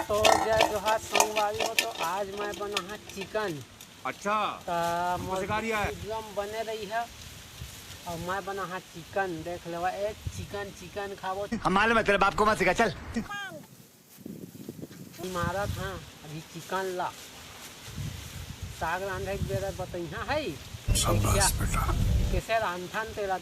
तो जय जोहार संगवारी हो। तो आज मैं बना है चिकन। अच्छा एकदम बने रही है और मैं बना है चिकन। देख लो एक चिकन चिकन खाओ। हम मालूम है तेरे बाप को मत सिखा चल। इमारत हाँ अभी चिकन ला साग रांधे के बेरा बतैया है कैसे रांधन तेरा।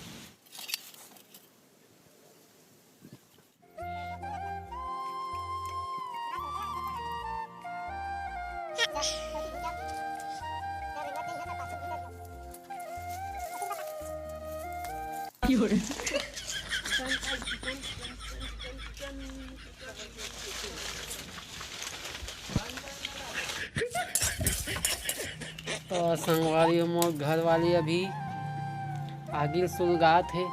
तो संगवारी मोर घर वाली अभी आगे सुलगा थे।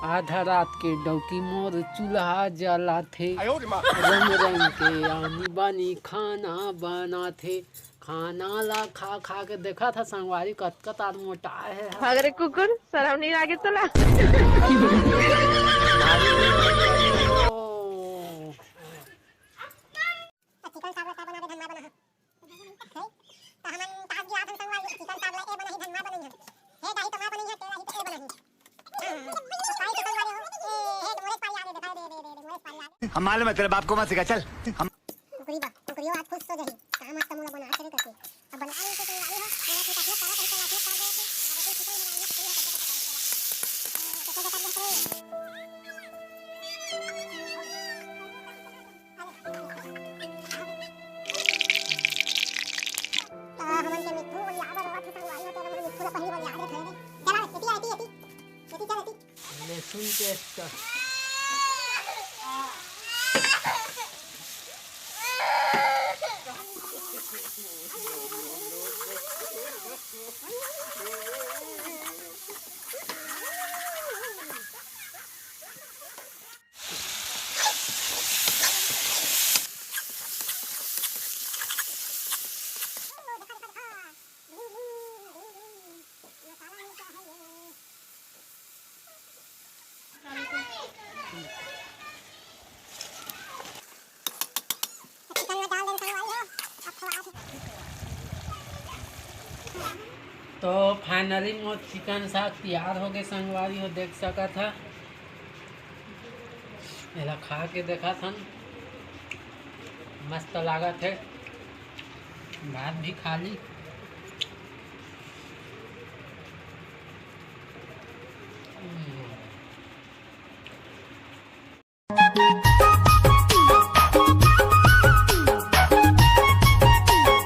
आधा रात के डौकी मोर चूल्हा जला थे। रंग रंग के आनी बानी खाना बना थे। खाना ला खा खा के देखा था संगवारी कतकत आदमी मोटा है। अगर कुकुर शर्म नहीं लागे तोला। हम मालूम है तेरे बाप को मत सिखा चल। हम लहसुन पेस्ट तो फाइनली मोर चिकन साग तैयार हो गए संगवारी हो देख सका था। एला खा के देखा था मस्त लागत है। भात भी खा ली।